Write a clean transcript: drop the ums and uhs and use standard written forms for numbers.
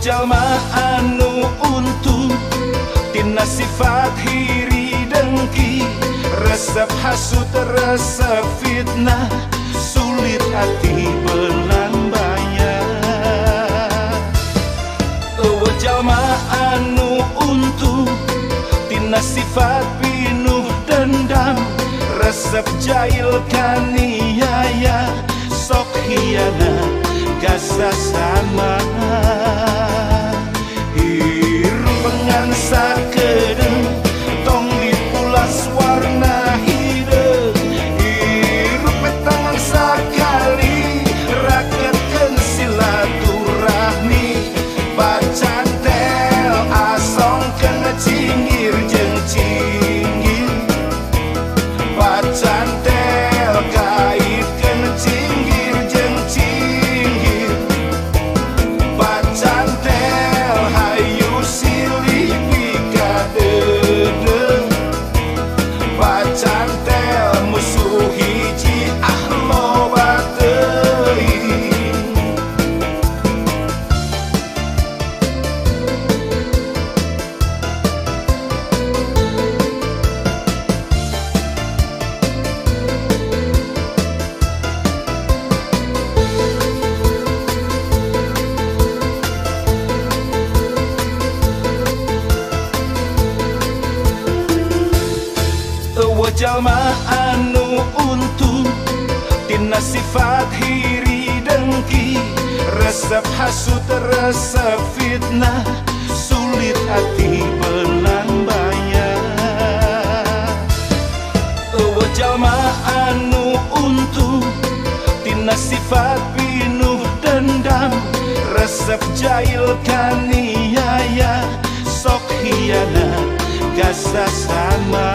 jalma anu untung tina sifat hiri dengki, resep hasut resep fitnah, sulit hati belambaya. Jalma anu untung tina sifat pinuh dendam, resep jahil kaniaya, sok hianat gasa sama. Hirup pengansa kedeng tong dipulas warna hidung, hirup petangan sakali raketkeun silaturahmi, pacantel asongkeun cinggir jeung cinggir, pacantel kaitkeun cinggir jeung cinggir, pacantel hayu silih pikadeudeuh, pacantel musuh hiji loba teuing. Jalma anu untung tina sifat hiri dengki, resep hasut resep fitnah, sulit hati belambaya. Jalma anu untung tina sifat pinuh dendam, resep jahil kaniaya, sok hianat gasa sama.